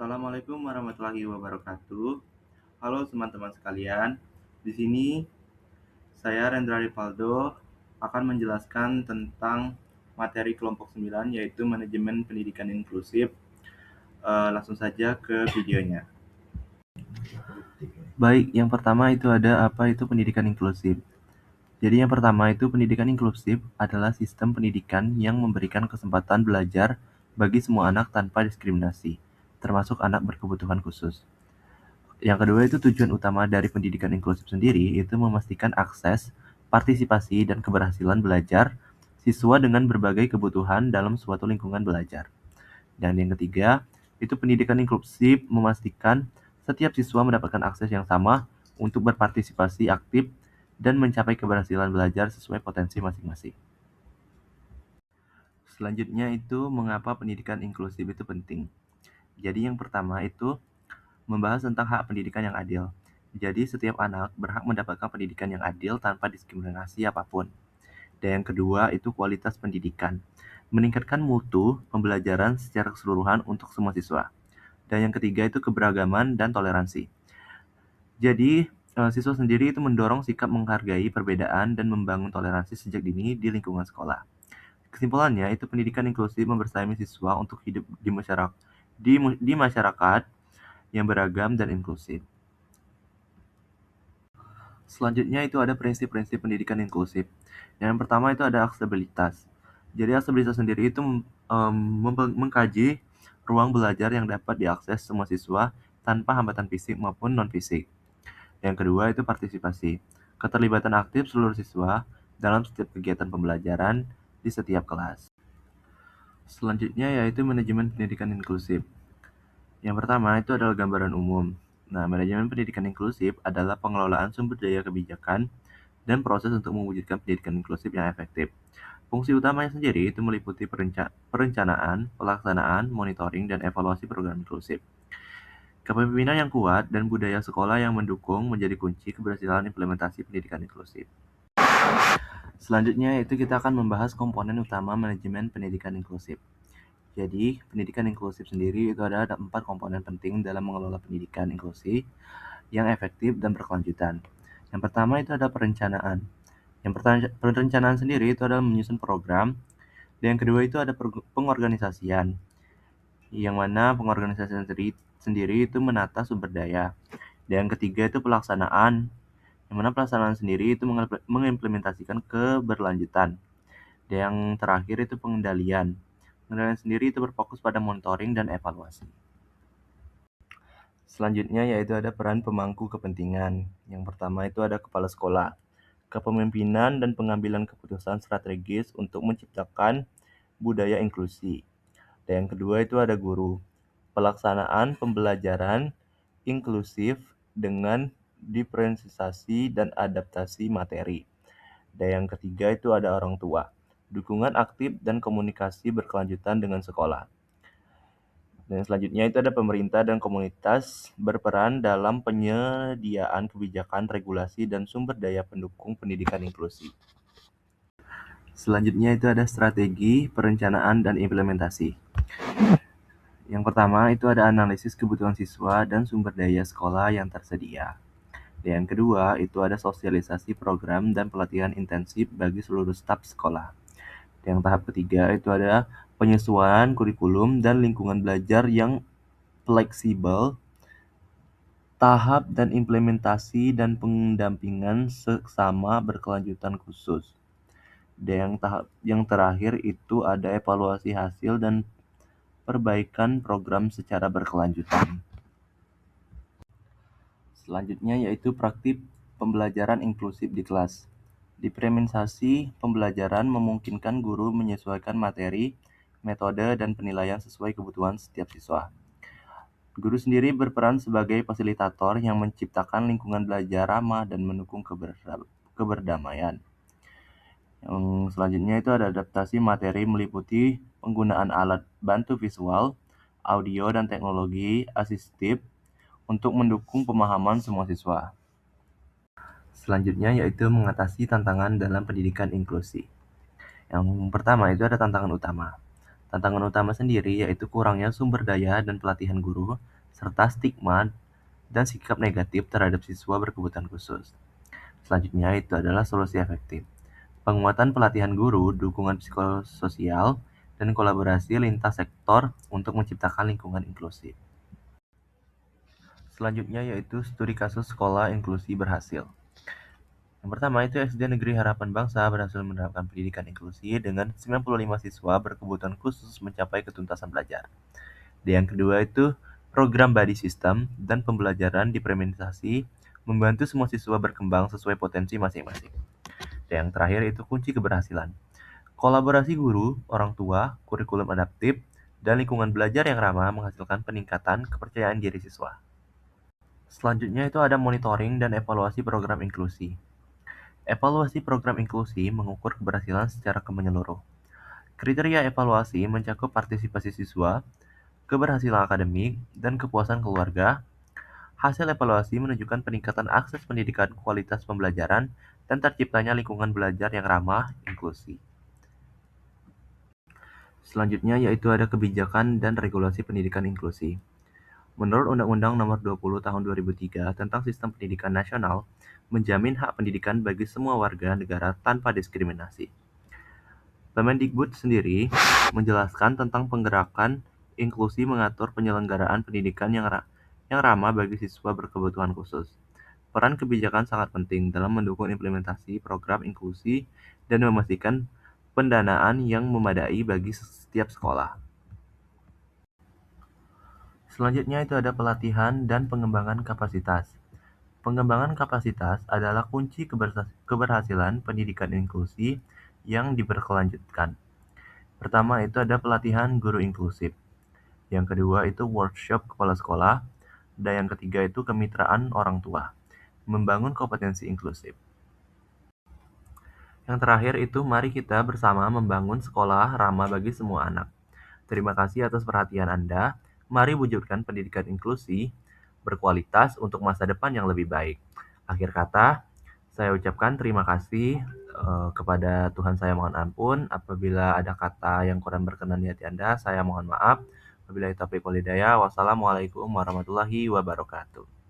Assalamualaikum warahmatullahi wabarakatuh. Halo teman-teman sekalian. Di sini saya Rendra Rivaldo akan menjelaskan tentang materi kelompok 9 yaitu manajemen pendidikan inklusif. Langsung saja ke videonya. Baik, yang pertama itu ada apa itu pendidikan inklusif. Jadi yang pertama itu pendidikan inklusif adalah sistem pendidikan yang memberikan kesempatan belajar bagi semua anak tanpa diskriminasi, termasuk anak berkebutuhan khusus. Yang kedua itu tujuan utama dari pendidikan inklusif sendiri itu memastikan akses, partisipasi, dan keberhasilan belajar siswa dengan berbagai kebutuhan dalam suatu lingkungan belajar. Dan yang ketiga, itu pendidikan inklusif memastikan setiap siswa mendapatkan akses yang sama untuk berpartisipasi aktif dan mencapai keberhasilan belajar sesuai potensi masing-masing. Selanjutnya itu mengapa pendidikan inklusif itu penting. Jadi yang pertama itu membahas tentang hak pendidikan yang adil. Jadi setiap anak berhak mendapatkan pendidikan yang adil tanpa diskriminasi apapun. Dan yang kedua itu kualitas pendidikan. Meningkatkan mutu pembelajaran secara keseluruhan untuk semua siswa. Dan yang ketiga itu keberagaman dan toleransi. Jadi siswa sendiri itu mendorong sikap menghargai perbedaan dan membangun toleransi sejak dini di lingkungan sekolah. Kesimpulannya itu pendidikan inklusif membersamai siswa untuk hidup di masyarakat yang beragam dan inklusif. Selanjutnya itu ada prinsip-prinsip pendidikan inklusif. Yang pertama itu ada aksesibilitas. Jadi aksesibilitas sendiri itu mengkaji ruang belajar yang dapat diakses semua siswa tanpa hambatan fisik maupun non-fisik. Yang kedua itu partisipasi. Keterlibatan aktif seluruh siswa dalam setiap kegiatan pembelajaran di setiap kelas. Selanjutnya yaitu manajemen pendidikan inklusif. Yang pertama itu adalah gambaran umum. Nah, manajemen pendidikan inklusif adalah pengelolaan sumber daya kebijakan dan proses untuk mewujudkan pendidikan inklusif yang efektif. Fungsi utamanya sendiri itu meliputi perencanaan, pelaksanaan, monitoring, dan evaluasi program inklusif. Kepemimpinan yang kuat dan budaya sekolah yang mendukung menjadi kunci keberhasilan implementasi pendidikan inklusif. Selanjutnya itu kita akan membahas komponen utama manajemen pendidikan inklusif. Jadi, pendidikan inklusif sendiri itu ada 4 komponen penting dalam mengelola pendidikan inklusif yang efektif dan berkelanjutan. Yang pertama itu ada perencanaan. Perencanaan sendiri itu adalah menyusun program. Dan yang kedua itu ada pengorganisasian. Yang mana pengorganisasian sendiri itu menata sumber daya. Dan yang ketiga itu pelaksanaan. Yang mana pelaksanaan sendiri itu mengimplementasikan keberlanjutan. Dan yang terakhir itu pengendalian. Pengendalian sendiri itu berfokus pada monitoring dan evaluasi. Selanjutnya yaitu ada peran pemangku kepentingan. Yang pertama itu ada kepala sekolah. Kepemimpinan dan pengambilan keputusan strategis untuk menciptakan budaya inklusi. Dan yang kedua itu ada guru. Pelaksanaan pembelajaran inklusif dengan diferensiasi dan adaptasi materi. Dan yang ketiga itu ada orang tua. Dukungan aktif dan komunikasi berkelanjutan dengan sekolah. Dan selanjutnya itu ada pemerintah dan komunitas berperan dalam penyediaan kebijakan, regulasi, dan sumber daya pendukung pendidikan inklusi. Selanjutnya itu ada strategi, perencanaan, dan implementasi. Yang pertama itu ada analisis kebutuhan siswa dan sumber daya sekolah yang tersedia. Dan yang kedua itu ada sosialisasi program dan pelatihan intensif bagi seluruh staf sekolah. Yang tahap ketiga itu ada penyesuaian kurikulum dan lingkungan belajar yang fleksibel, tahap dan implementasi dan pendampingan sesama berkelanjutan khusus. Dan yang terakhir itu ada evaluasi hasil dan perbaikan program secara berkelanjutan. Selanjutnya yaitu praktik pembelajaran inklusif di kelas. Diferensiasi pembelajaran memungkinkan guru menyesuaikan materi, metode, dan penilaian sesuai kebutuhan setiap siswa. Guru sendiri berperan sebagai fasilitator yang menciptakan lingkungan belajar ramah dan mendukung keberdamaian. Yang selanjutnya itu ada adaptasi materi meliputi penggunaan alat bantu visual, audio, dan teknologi asistif untuk mendukung pemahaman semua siswa. Selanjutnya yaitu mengatasi tantangan dalam pendidikan inklusi. Yang pertama itu ada tantangan utama. Tantangan utama sendiri yaitu kurangnya sumber daya dan pelatihan guru, serta stigma dan sikap negatif terhadap siswa berkebutuhan khusus. Selanjutnya itu adalah solusi efektif. Penguatan pelatihan guru, dukungan psikososial, dan kolaborasi lintas sektor untuk menciptakan lingkungan inklusif. Selanjutnya yaitu studi kasus sekolah inklusi berhasil. Yang pertama itu SD Negeri Harapan Bangsa berhasil menerapkan pendidikan inklusi dengan 95 siswa berkebutuhan khusus mencapai ketuntasan belajar. Dan yang kedua itu program Buddy System dan pembelajaran diperimentasasi membantu semua siswa berkembang sesuai potensi masing-masing. Dan yang terakhir itu kunci keberhasilan. Kolaborasi guru, orang tua, kurikulum adaptif, dan lingkungan belajar yang ramah menghasilkan peningkatan kepercayaan diri siswa. Selanjutnya itu ada monitoring dan evaluasi program inklusi. Evaluasi program inklusi mengukur keberhasilan secara menyeluruh. Kriteria evaluasi mencakup partisipasi siswa, keberhasilan akademik, dan kepuasan keluarga. Hasil evaluasi menunjukkan peningkatan akses pendidikan, kualitas pembelajaran, dan terciptanya lingkungan belajar yang ramah inklusi. Selanjutnya yaitu ada kebijakan dan regulasi pendidikan inklusi. Menurut Undang-Undang Nomor 20 Tahun 2003 tentang Sistem Pendidikan Nasional, menjamin hak pendidikan bagi semua warga negara tanpa diskriminasi. Kemendikbud sendiri menjelaskan tentang penggerakan inklusi mengatur penyelenggaraan pendidikan yang ramah bagi siswa berkebutuhan khusus. Peran kebijakan sangat penting dalam mendukung implementasi program inklusi dan memastikan pendanaan yang memadai bagi setiap sekolah. Selanjutnya itu ada pelatihan dan pengembangan kapasitas. Pengembangan kapasitas adalah kunci keberhasilan pendidikan inklusi yang diberkelanjutkan. Pertama itu ada pelatihan guru inklusif. Yang kedua itu workshop kepala sekolah. Dan yang ketiga itu kemitraan orang tua. Membangun kompetensi inklusif. Yang terakhir itu mari kita bersama membangun sekolah ramah bagi semua anak. Terima kasih atas perhatian Anda. Mari wujudkan pendidikan inklusi berkualitas untuk masa depan yang lebih baik. Akhir kata, saya ucapkan terima kasih kepada Tuhan, saya mohon ampun. Apabila ada kata yang kurang berkenan di hati Anda, saya mohon maaf. Wabillahi taufiq wal hidayah. Wassalamualaikum warahmatullahi wabarakatuh.